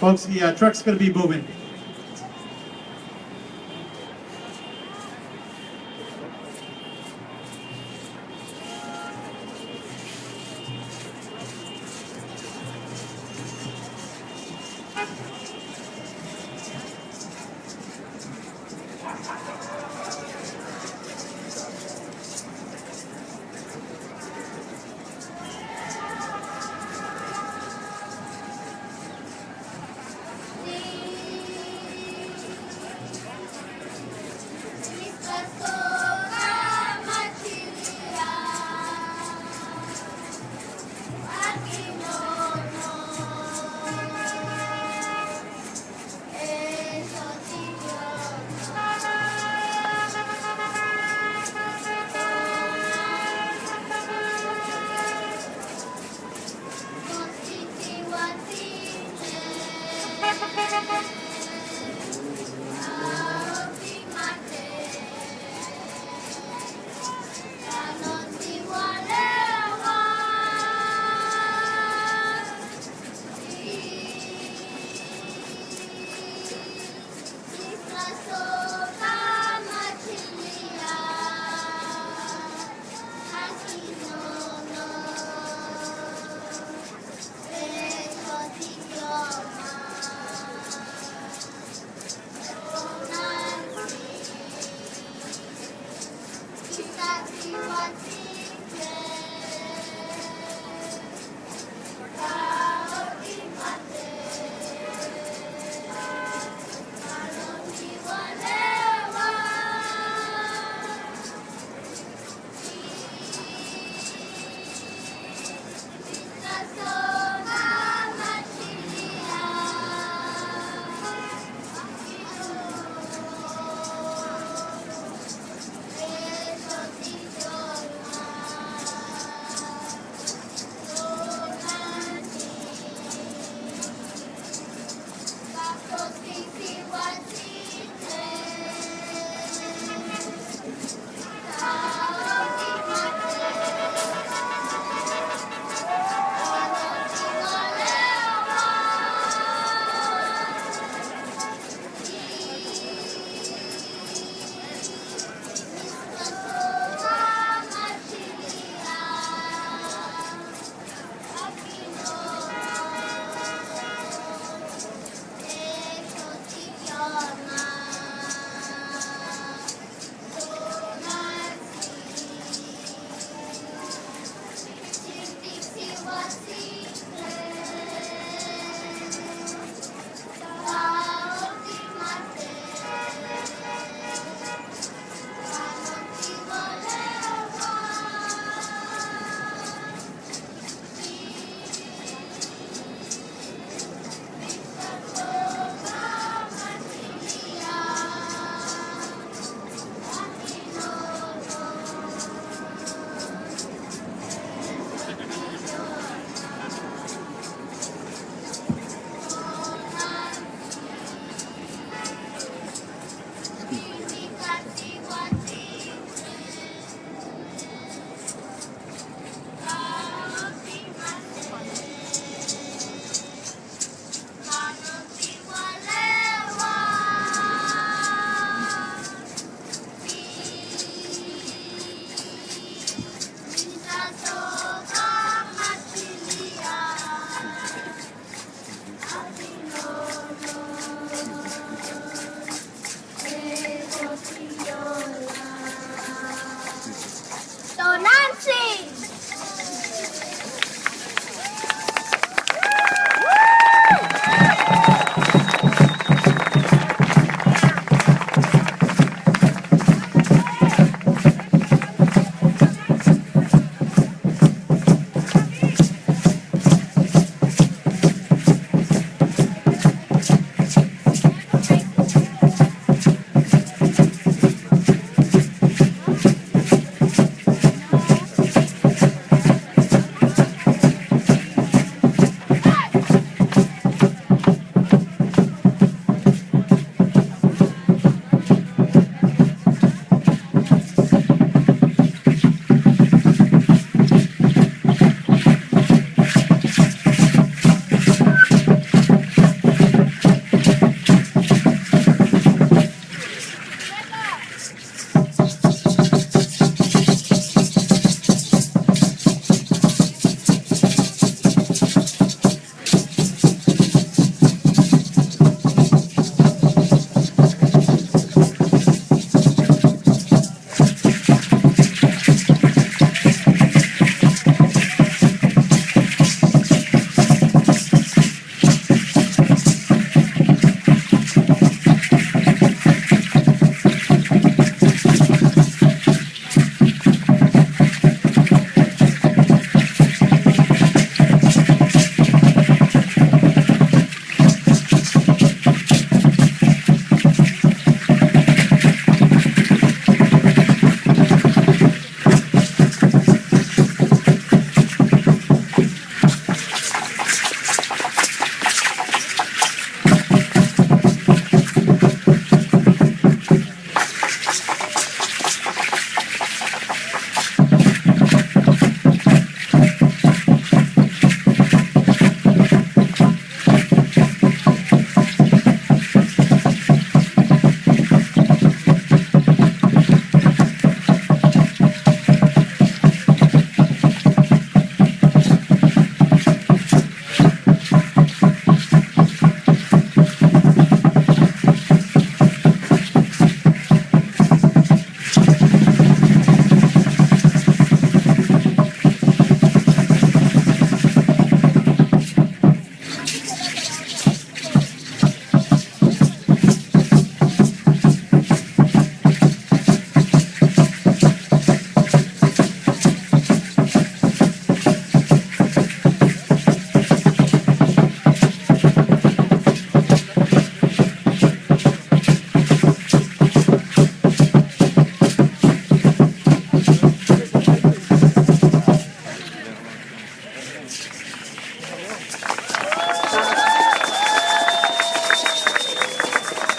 Folks, the truck's going to be moving.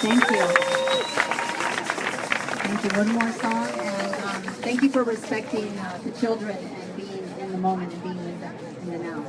Thank you. Thank you. One more song, and thank you for respecting the children and being in the moment and being in the now.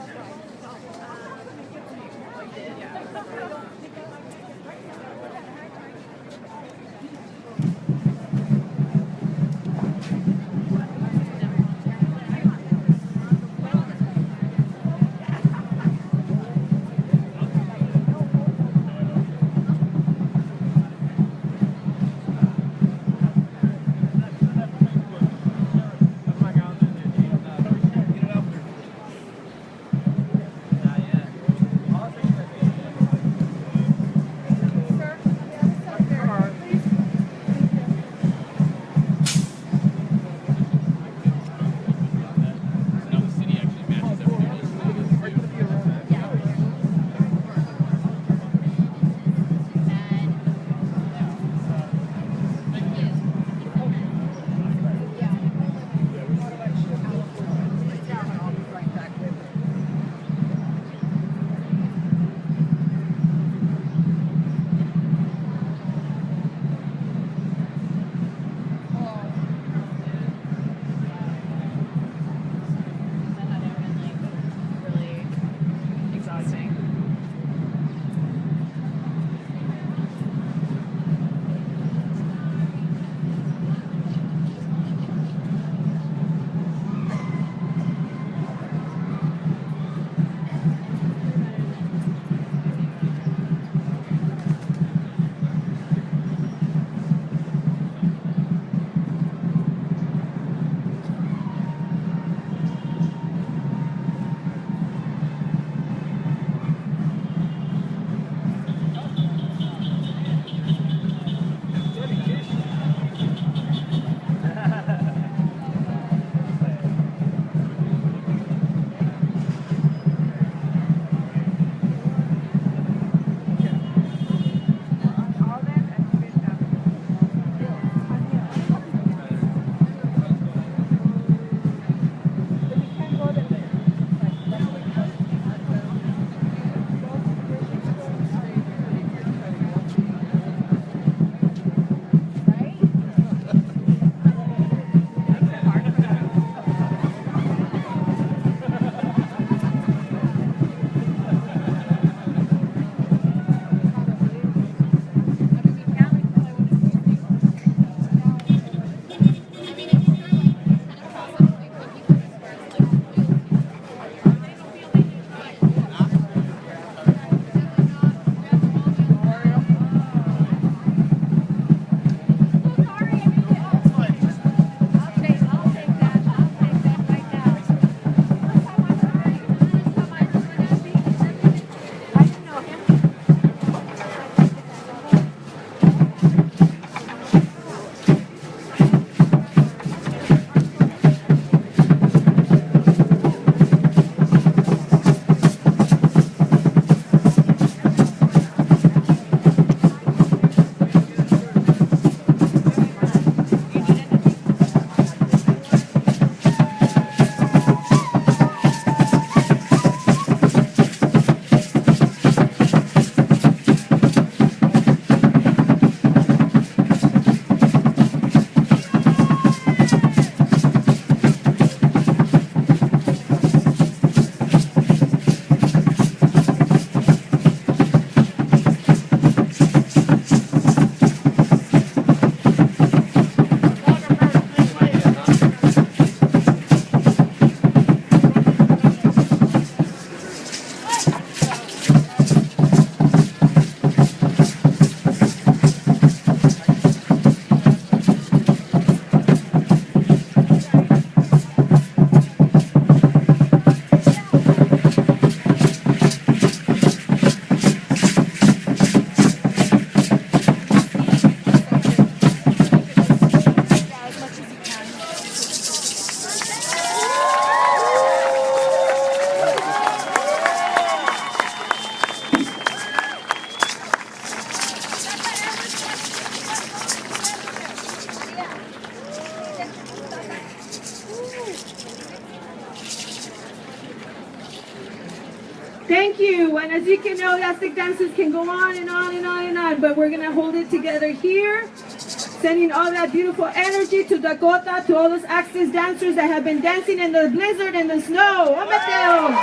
you. And as you can know, Aztec dances can go on and on and on and on, but we're gonna hold it together here. Sending all that beautiful energy to Dakota, to all those Axis dancers that have been dancing in the blizzard and the snow. Ometeo!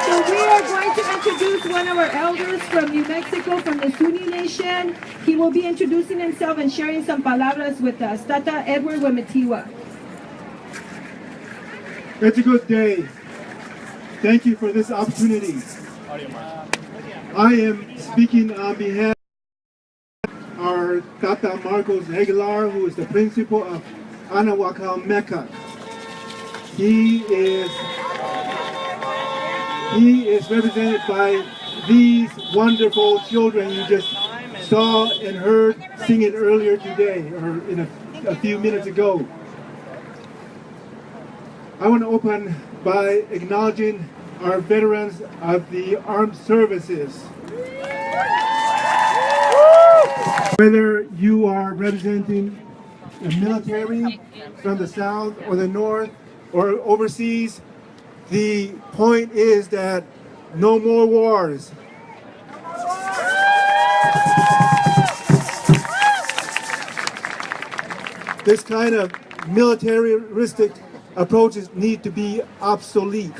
So we are going to introduce one of our elders from New Mexico, from the Zuni Nation. He will be introducing himself and sharing some palabras with us. Tata Edward Wemetiwa. It's a good day. Thank you for this opportunity. I am speaking on behalf of our Tata Marcos Aguilar, who is the principal of Anahuacal Mecca. He is represented by these wonderful children you just saw and heard singing earlier today, or in a few minutes ago. I want to open by acknowledging our veterans of the armed services. Whether you are representing the military from the south or the north or overseas, the point is that no more wars. This kind of militaristic approaches need to be obsolete.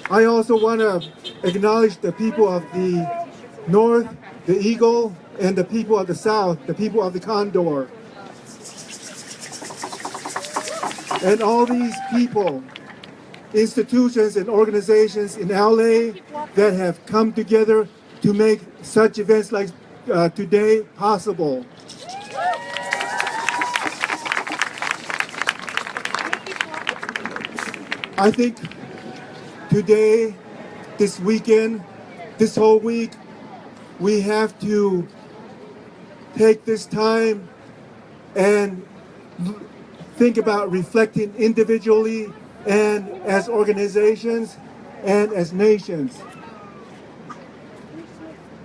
I also want to acknowledge the people of the North, the Eagle, and the people of the South, the people of the Condor. And all these people, institutions and organizations in LA that have come together to make such events like today possible. I think today, this weekend, this whole week, we have to take this time and think about reflecting individually and as organizations and as nations.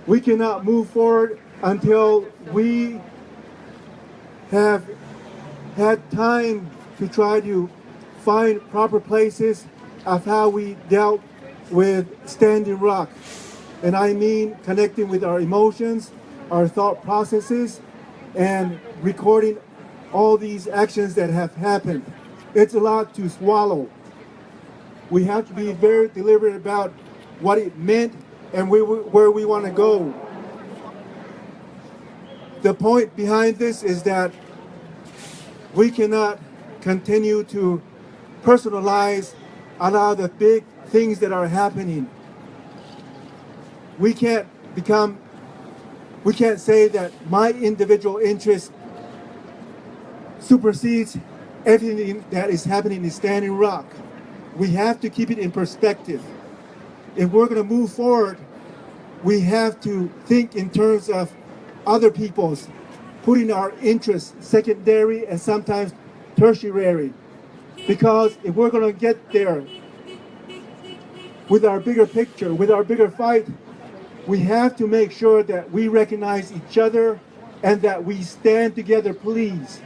We cannot move forward until we have had time to try to find proper places of how we dealt with Standing Rock. And I mean connecting with our emotions, our thought processes, and recording all these actions that have happened. It's a lot to swallow. We have to be very deliberate about what it meant and where we want to go. The point behind this is that we cannot continue to personalize a lot of the big things that are happening. We can't say that my individual interest supersedes everything that is happening in Standing Rock. We have to keep it in perspective. If we're going to move forward, we have to think in terms of other people's, putting our interests secondary and sometimes tertiary. Because if we're going to get there with our bigger picture, with our bigger fight, we have to make sure that we recognize each other and that we stand together, please.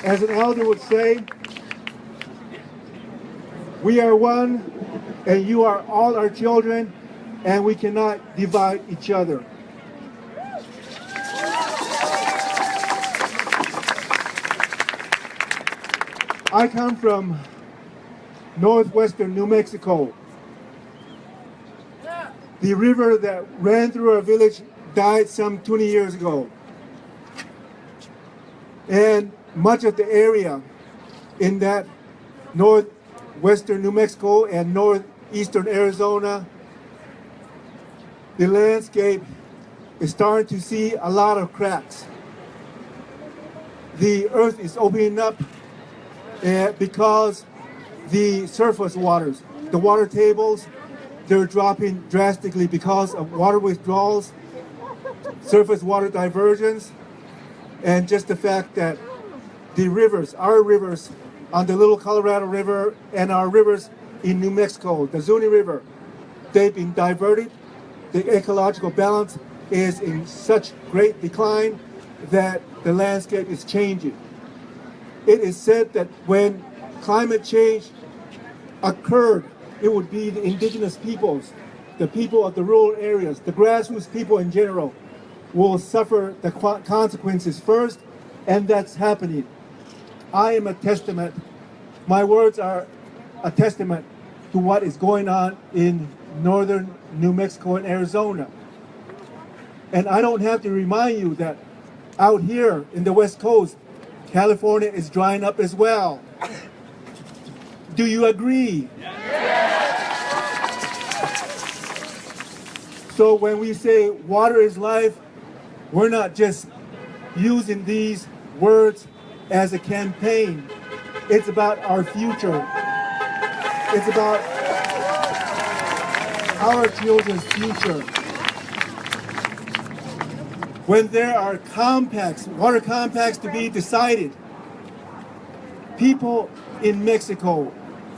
As an elder would say, we are one and you are all our children, and we cannot divide each other. I come from northwestern New Mexico. The river that ran through our village died some 20 years ago. And much of the area in that northwestern New Mexico and northeastern Arizona, the landscape is starting to see a lot of cracks. The earth is opening up because the surface waters, the water tables, they're dropping drastically because of water withdrawals, surface water diversions, and just the fact that the rivers, our rivers on the Little Colorado River and our rivers in New Mexico, the Zuni River, they've been diverted. The ecological balance is in such great decline that the landscape is changing. It is said that when climate change occurred, it would be the indigenous peoples, the people of the rural areas, the grassroots people in general, will suffer the consequences first, and that's happening. I am a testament, my words are a testament to what is going on in northern New Mexico and Arizona. And I don't have to remind you that out here in the West Coast, California is drying up as well. Do you agree? So when we say water is life, we're not just using these words as a campaign. It's about our future. It's about our children's future. When there are compacts, water compacts to be decided, people in Mexico,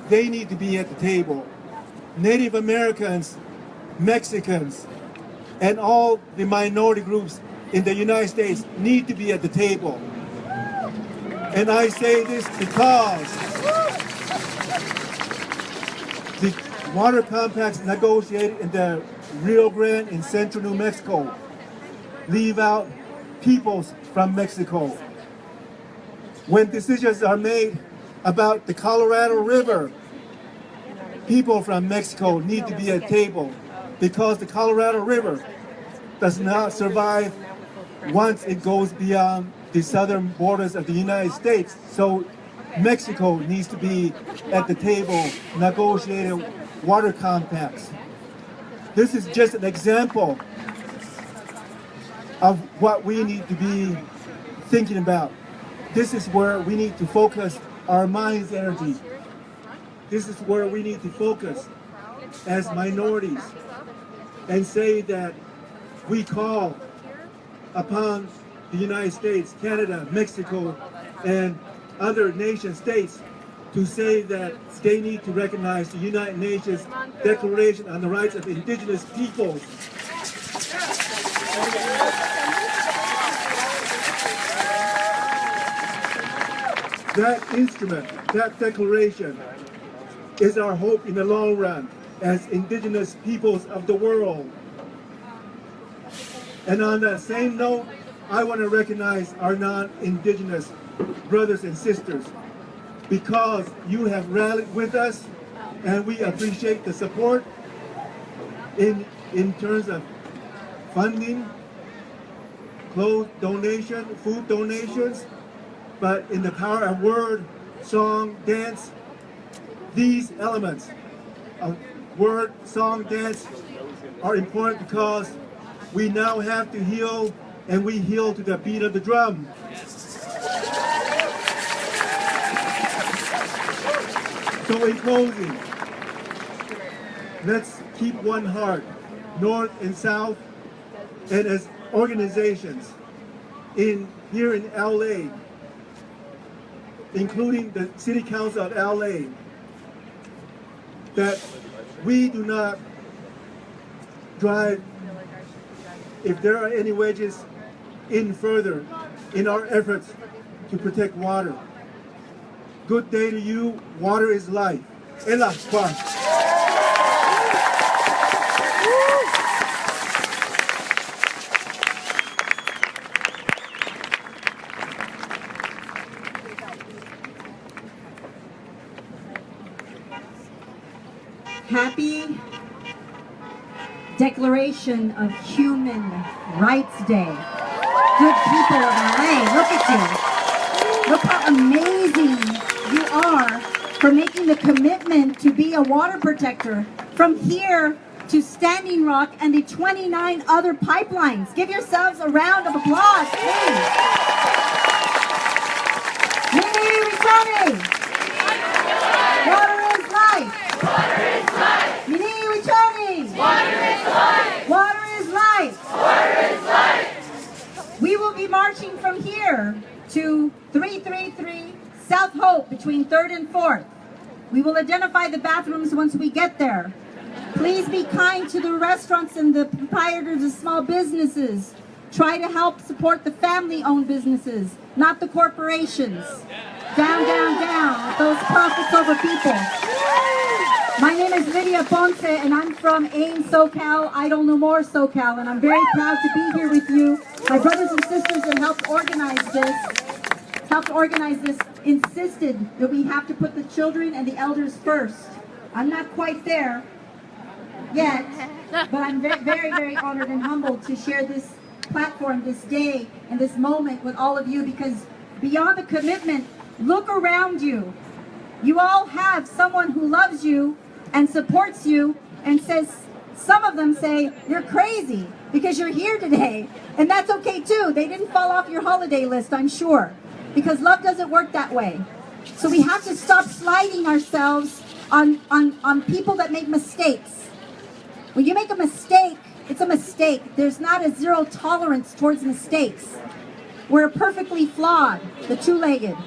they need to be at the table. Native Americans, Mexicans, and all the minority groups in the United States need to be at the table. And I say this because the water compacts negotiated in the Rio Grande in central New Mexico leave out peoples from Mexico. When decisions are made about the Colorado River, people from Mexico need to be at the table because the Colorado River does not survive once it goes beyond the southern borders of the United States. So Mexico needs to be at the table negotiating water compacts. This is just an example of what we need to be thinking about. This is where we need to focus our mind's energy. This is where we need to focus as minorities and say that we call upon the United States, Canada, Mexico, and other nation states to say that they need to recognize the United Nations Declaration on the Rights of Indigenous Peoples. That instrument, that declaration, is our hope in the long run as indigenous peoples of the world. And on that same note, I want to recognize our non-indigenous brothers and sisters because you have rallied with us and we appreciate the support in terms of funding, clothes donation, food donations, but in the power of word, song, dance, these elements of word, song, dance are important because we now have to heal, and we heal to the beat of the drum. So in closing, let's keep one heart, North and South, and as organizations here in LA, including the City Council of LA, that we do not drive, if there are any wedges, in further in our efforts to protect water. Good day to you. Water is life. Ela kwa. Happy Declaration of Human Rights Day. Good people of LA, look at you. Look how amazing you are for making the commitment to be a water protector from here to Standing Rock and the 29 other pipelines. Give yourselves a round of applause, please. Mini Richani. Water is life. Water is life. Mini Richani. Water is life. Water is life. Water is life. We will be marching from here to 333 South Hope between 3rd and 4th. We will identify the bathrooms once we get there. Please be kind to the restaurants and the proprietors of small businesses. Try to help support the family-owned businesses, not the corporations. Down, down, down with those profits over people. My name is Lydia Ponce, and I'm from AIM SoCal, Idle No More SoCal, and I'm very proud to be here with you. My brothers and sisters that helped organize this, insisted that we have to put the children and the elders first. I'm not quite there yet, but I'm very, very, very honored and humbled to share this platform, this day, and this moment with all of you, because beyond the commitment, look around you. You all have someone who loves you and supports you and says, some of them say, you're crazy because you're here today. And that's okay too. They didn't fall off your holiday list, I'm sure, because love doesn't work that way. So we have to stop sliding ourselves on people that make mistakes. When you make a mistake, it's a mistake. There's not a zero tolerance towards mistakes. We're perfectly flawed, the two-legged.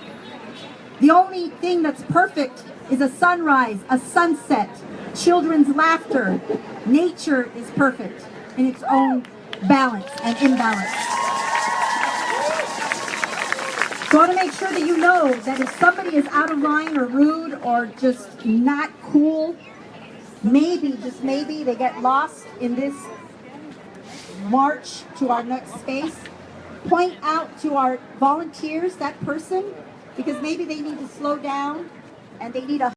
The only thing that's perfect is a sunrise, a sunset, children's laughter. Nature is perfect in its own balance and imbalance. So I want to make sure that you know that if somebody is out of line or rude or just not cool, maybe, just maybe, they get lost in this march to our next space. Point out to our volunteers that person, because maybe they need to slow down and they need a